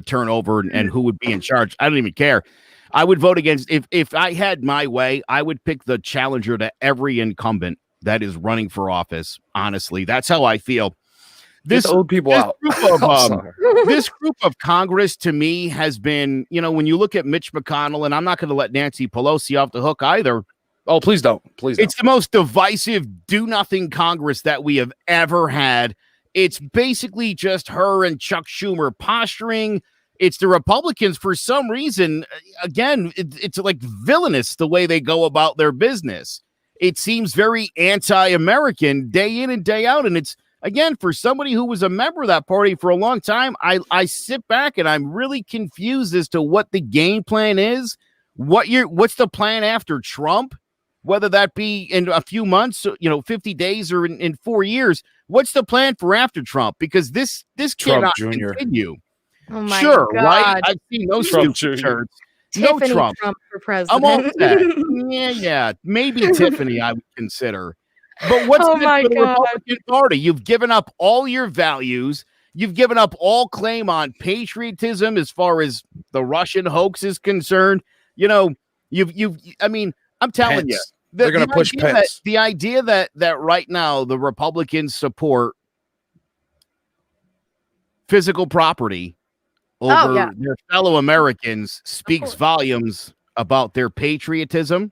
turnover and who would be in charge. I don't even care. I would vote against if I had my way. I would pick the challenger to every incumbent that is running for office. Honestly, that's how I feel. This old people out. This group of Congress to me has been, when you look at Mitch McConnell, and I'm not going to let Nancy Pelosi off the hook either. Oh, please don't. Please don't. It's the most divisive, do-nothing Congress that we have ever had. It's basically just her and Chuck Schumer posturing. It's the Republicans, for some reason, again, it's like villainous the way they go about their business. It seems very anti-American day in and day out. And it's, again, for somebody who was a member of that party for a long time, I sit back and I'm really confused as to what the game plan is. What's the plan after Trump? Whether that be in a few months, 50 days, or in 4 years, what's the plan for after Trump? Because this cannot continue. Oh my God. Right? I've seen those Trump stupid shirts. No Trump for president. I'm all set. Yeah, maybe Tiffany I would consider. But what's for the Republican Party? You've given up all your values. You've given up all claim on patriotism as far as the Russian hoax is concerned. I'm telling you, they're going to push Pence. The idea that right now the Republicans support physical property over their fellow Americans speaks volumes about their patriotism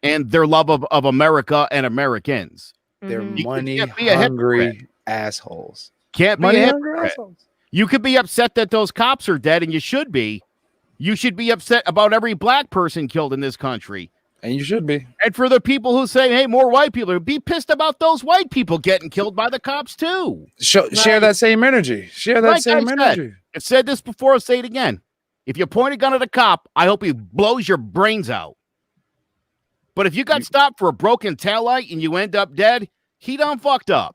and their love of America and Americans. They're money-hungry assholes. Can't be a hypocrite. You could be upset that those cops are dead, and you should be. You should be upset about every black person killed in this country. And you should be. And for the people who say, hey, more white people, be pissed about those white people getting killed by the cops too. Share that same energy. Share that same energy. I've said this before, I'll say it again. If you point a gun at a cop, I hope he blows your brains out. But if you got stopped for a broken taillight and you end up dead, he done fucked up.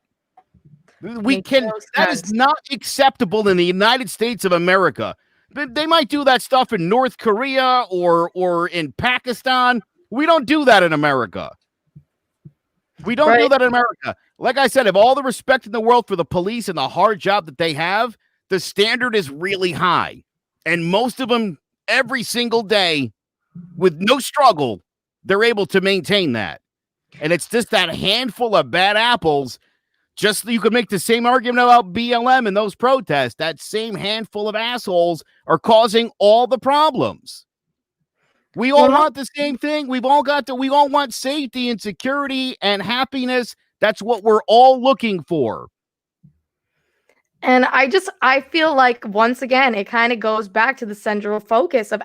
That is not acceptable in the United States of America. They might do that stuff in North Korea or in Pakistan. We don't do that in America. We don't do that in America. Like I said, have all the respect in the world for the police and the hard job that they have. The standard is really high. And most of them, every single day, with no struggle, they're able to maintain that. And it's just that handful of bad apples. Just you could make the same argument about BLM and those protests. That same handful of assholes are causing all the problems. We all want the same thing. We all want safety and security and happiness. That's what we're all looking for. And I feel like, once again, it kind of goes back to the central focus of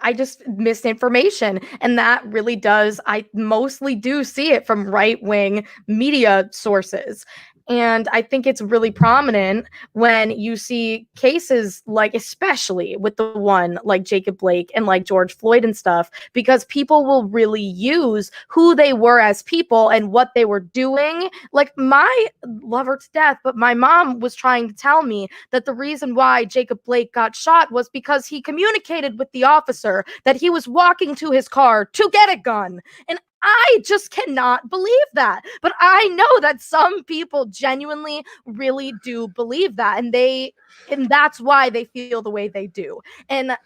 misinformation. And that really does, I mostly do see it from right-wing media sources. And I think it's really prominent when you see cases like, especially with the one like Jacob Blake and like George Floyd and stuff, because people will really use who they were as people and what they were doing. Like, I love her to death, but my mom was trying to tell me that the reason why Jacob Blake got shot was because he communicated with the officer that he was walking to his car to get a gun. And I just cannot believe that. But I know that some people genuinely really do believe that. And that's why they feel the way they do. And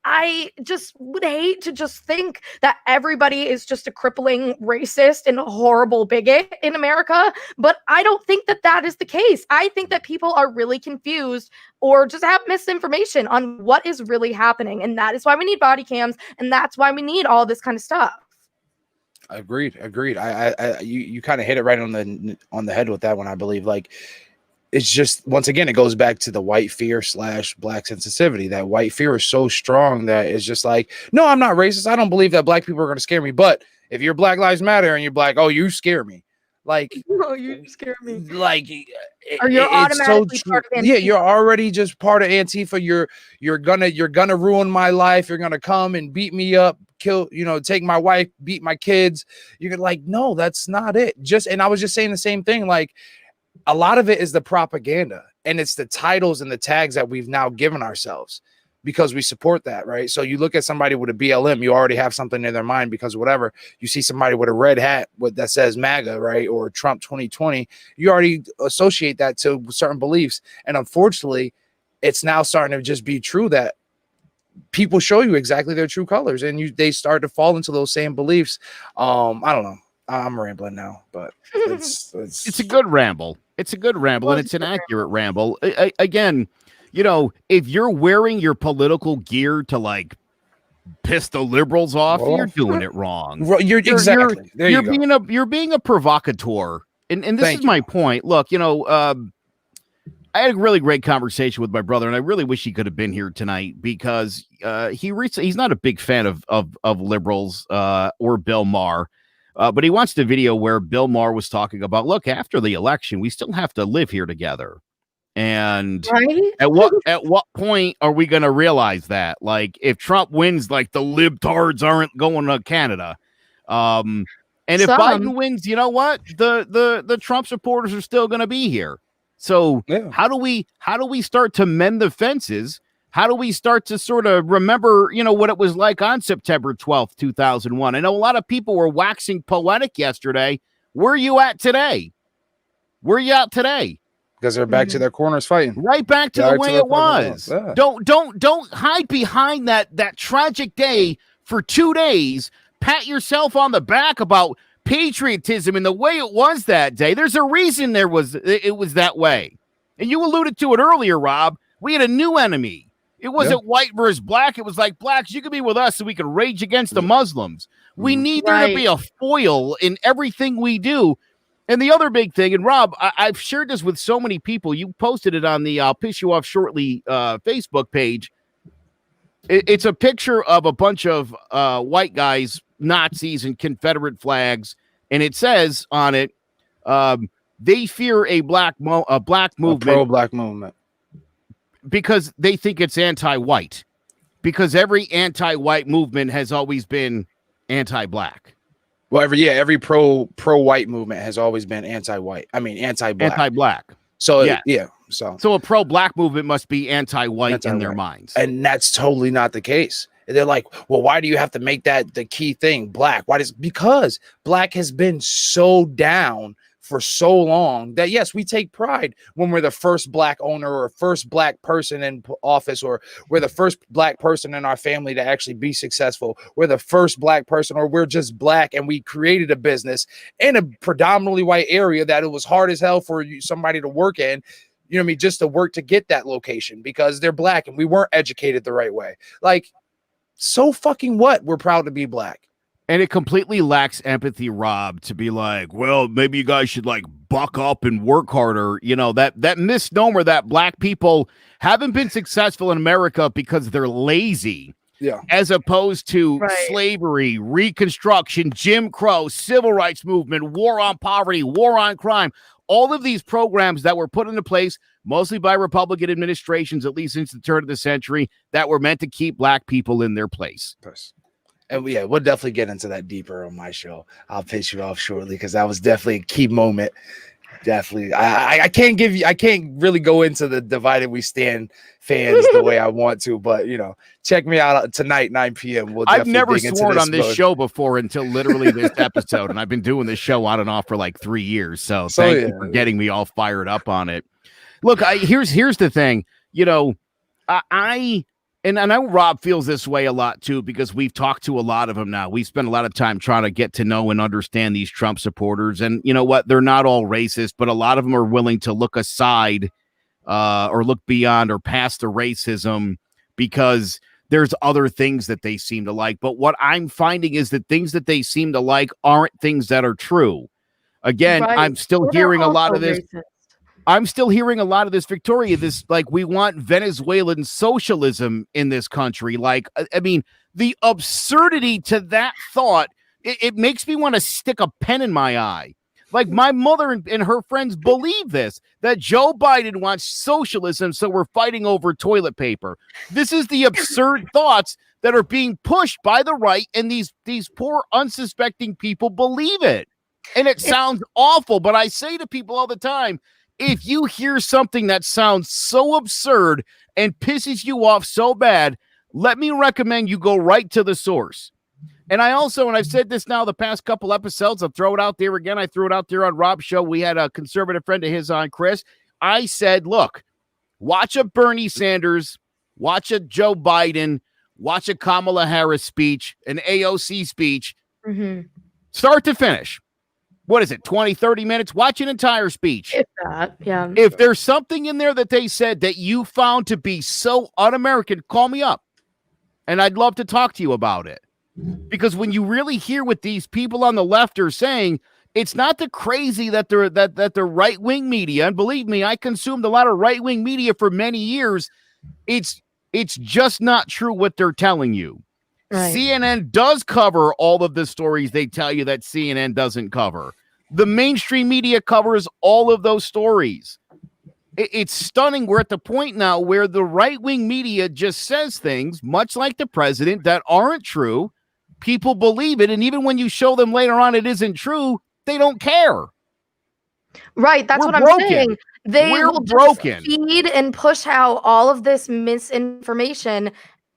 I just would hate to just think that everybody is just a crippling racist and a horrible bigot in America. But I don't think that is the case. I think that people are really confused or just have misinformation on what is really happening. And that is why we need body cams. And that's why we need all this kind of stuff. Agreed. You kind of hit it right on the head with that one. I believe, like, it's just, once again, it goes back to the white fear / black sensitivity. That white fear is so strong that it's just like, no, I'm not racist. I don't believe that black people are going to scare me. But if you're Black Lives Matter and you're black, oh, you scare me. Like, No, you scare me. like Or you're it's so automatically true. part of Yeah, Antifa. you're already just part of Antifa. You're gonna ruin my life. You're gonna come and beat me up, kill, take my wife, beat my kids. You're like, no, that's not it. And I was just saying the same thing. Like, a lot of it is the propaganda, and it's the titles and the tags that we've now given ourselves because we support that, right? So you look at somebody with a BLM, you already have something in their mind because whatever. You see somebody with a red hat that says MAGA, right, or Trump 2020, you already associate that to certain beliefs. And unfortunately, it's now starting to just be true that people show you exactly their true colors, and they start to fall into those same beliefs. I don't know. I'm rambling now, but it's a good ramble. It's a good ramble, and it's an accurate ramble. Again, if you're wearing your political gear to like piss the liberals off, you're doing it wrong. You're being a provocateur, and this is my point. Look, I had a really great conversation with my brother, and I really wish he could have been here tonight because he's not a big fan of liberals or Bill Maher. But he watched a video where Bill Maher was talking about, look, after the election, we still have to live here together. And right? at what point are we going to realize that? Like, if Trump wins, like, the libtards aren't going to Canada. And if Biden wins, you know what? The Trump supporters are still going to be here. So how do we start to mend the fences? How do we start to sort of remember, what it was like on September 12th, 2001? I know a lot of people were waxing poetic yesterday. Where are you at today? Where are you at today? Because they're back to their corners fighting. Right back to the way it was. Yeah. Don't hide behind that tragic day for 2 days. Pat yourself on the back about patriotism and the way it was that day. There's a reason it was that way. And you alluded to it earlier, Rob. We had a new enemy. It wasn't white versus black. It was like, blacks, you can be with us so we can rage against the Muslims. We need there to be a foil in everything we do. And the other big thing, and Rob, I've shared this with so many people. You posted it on the I'll Piss You Off Shortly Facebook page. It's a picture of a bunch of white guys, Nazis, and Confederate flags. And it says on it, they fear a black movement. A pro-black movement. Because they think it's anti-white. Because every anti-white movement has always been anti-black. Well, every pro-white movement has always been anti-white. I mean, anti-black. Anti-black. So yeah. So a pro-black movement must be anti-white in their minds. And that's totally not the case. They're like, well, why do you have to make that the key thing? Black. Because black has been so down for so long that yes, we take pride when we're the first black owner or first black person in office, or we're the first black person in our family to actually be successful. We're the first black person, or we're just black and we created a business in a predominantly white area that it was hard as hell for somebody to work in. You know what I mean? Just to work to get that location because they're black and we weren't educated the right way. Like, so fucking what? We're proud to be black. And it completely lacks empathy, Rob, to be like, well, maybe you guys should like buck up and work harder. That misnomer that black people haven't been successful in America because they're lazy. Yeah. As opposed to slavery, Reconstruction, Jim Crow, civil rights movement, war on poverty, war on crime. All of these programs that were put into place mostly by Republican administrations, at least since the turn of the century, that were meant to keep black people in their place. And we'll definitely get into that deeper on my show. I'll piss you off shortly because that was definitely a key moment. Definitely. I can't really go into the divided we stand fans the way I want to, but check me out tonight, 9 p.m. I've never sworn on this show before until literally this episode, and I've been doing this show on and off for like 3 years. So thank you for getting me all fired up on it. Look, here's the thing. And I know Rob feels this way a lot, too, because we've talked to a lot of them now. We spent a lot of time trying to get to know and understand these Trump supporters. And you know what? They're not all racist, but a lot of them are willing to look aside or look beyond or past the racism because there's other things that they seem to like. But what I'm finding is that things that they seem to like aren't things that are true. Again, I'm still hearing a lot of this. Racist. I'm still hearing a lot of this, Victoria, this like we want Venezuelan socialism in this country. Like, I mean, the absurdity to that thought, it makes me want to stick a pen in my eye. Like my mother and her friends believe this, that Joe Biden wants socialism, so we're fighting over toilet paper. This is the absurd thoughts that are being pushed by the right, and these poor unsuspecting people believe it. And it sounds awful, but I say to people all the time, if you hear something that sounds so absurd and pisses you off so bad, let me recommend you go right to the source. And I also, and I've said this now the past couple episodes, I'll throw it out there again. I threw it out there on Rob's show. We had a conservative friend of his on, Chris. I said, look, watch a Bernie Sanders, watch a Joe Biden, watch a Kamala Harris speech, an AOC speech, start to finish. What is it, 20, 30 minutes? Watch an entire speech. If that, yeah. If there's something in there that they said that you found to be so un-American, call me up. And I'd love to talk to you about it. Because when you really hear what these people on the left are saying, it's not the crazy that they're right-wing media. And believe me, I consumed a lot of right-wing media for many years. It's just not true what they're telling you. Right. CNN does cover all of the stories they tell you that CNN doesn't cover. The mainstream media covers all of those stories. It's stunning. We're at the point now where the right-wing media just says things, much like the president, that aren't true. People believe it, and even when you show them later on it isn't true, they don't care. Right, that's what I'm saying. They will just feed and push out all of this misinformation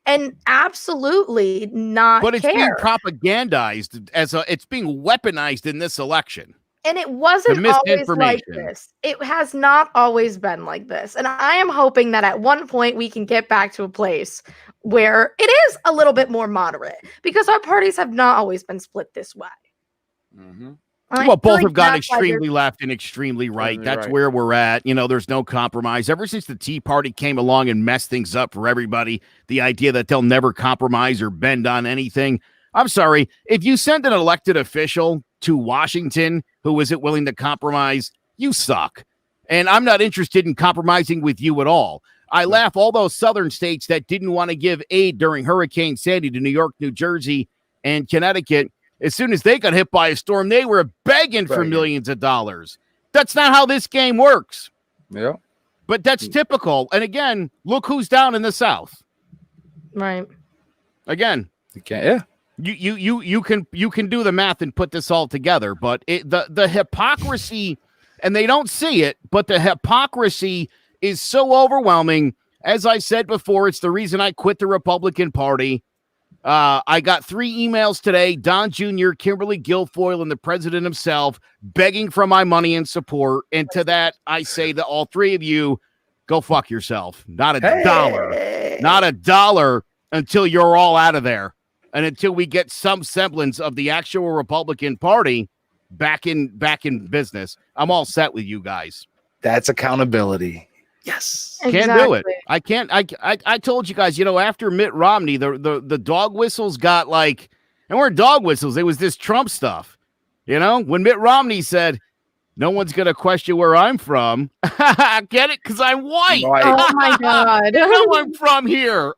and absolutely not But it's care. being propagandized it's being weaponized in this election. And it wasn't always like this. It has not always been like this. And I am hoping that at one point we can get back to a place where it is a little bit more moderate, because our parties have not always been split this way. Well, both have gone extremely left and extremely right. That's where we're at. You know, there's no compromise. Ever since the Tea Party came along and messed things up for everybody, the idea that they'll never compromise or bend on anything. I'm sorry. If you send an elected official to Washington who isn't willing to compromise, you suck. And I'm not interested in compromising with you at all. I laugh all those southern states that didn't want to give aid during Hurricane Sandy to New York, New Jersey, and Connecticut. As soon as they got hit by a storm, they were begging for millions of dollars. That's not how this game works. Yeah. But that's typical. And again, look who's down in the South. Right. Again. You can't, yeah. You can do the math and put this all together, but the hypocrisy, and they don't see it, but the hypocrisy is so overwhelming. As I said before, it's the reason I quit the Republican Party. I got 3 emails today, Don Jr., Kimberly Guilfoyle, and the president himself begging for my money and support. And to that, I say to all 3 of you, go fuck yourself. Not a dollar. Not a dollar until you're all out of there. And until we get some semblance of the actual Republican Party back in business. I'm all set with you guys. That's accountability. Yes. Exactly. Can't do it. I can't. I told you guys, after Mitt Romney, the dog whistles got like, and we're dog whistles. It was this Trump stuff. When Mitt Romney said, no one's going to question where I'm from. I get it because I'm white. Oh, my God. I'm from here.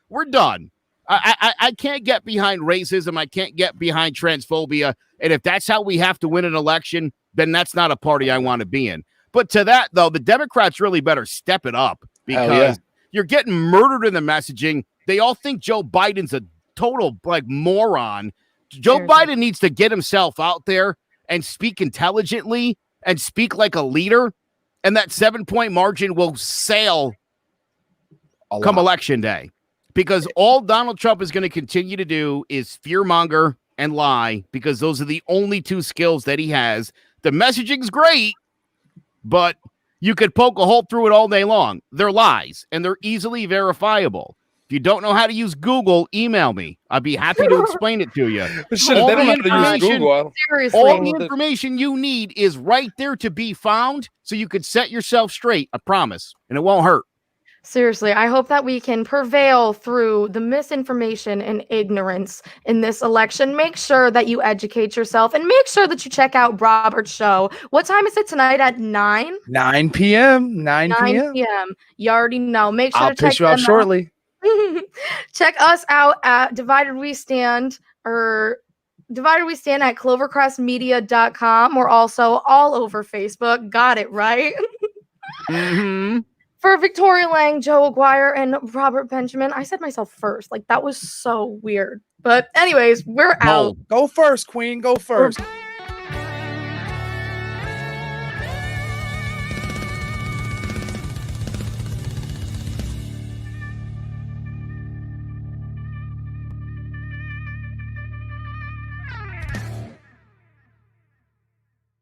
We're done. I can't get behind racism. I can't get behind transphobia. And if that's how we have to win an election, then that's not a party I want to be in. But to that, though, the Democrats really better step it up, because you're getting murdered in the messaging. They all think Joe Biden's a total moron. Joe Biden needs to get himself out there and speak intelligently and speak like a leader. And that 7-point margin will sail come election day. Because all Donald Trump is going to continue to do is fearmonger and lie, because those are the only 2 skills that he has. The messaging's great, but you could poke a hole through it all day long. They're lies, and they're easily verifiable. If you don't know how to use Google, email me. I'd be happy to explain it to you. All the information you need is right there to be found, so you could set yourself straight. I promise, and it won't hurt. Seriously, I hope that we can prevail through the misinformation and ignorance in this election. Make sure that you educate yourself, and make sure that you check out Robert's show. What time is it tonight? At 9? 9 p.m. 9 p.m. You already know. Make sure I'll to check piss you off shortly. Check us out at Divided We Stand, or Divided We Stand at clovercrestmedia.com. We're also all over Facebook. Got it, right? Mm-hmm. For Victoria Lang, Joe Aguirre, and Robert Benjamin. I said myself first. Like, that was so weird. But anyways, we're out. Go first, Queen. Go first.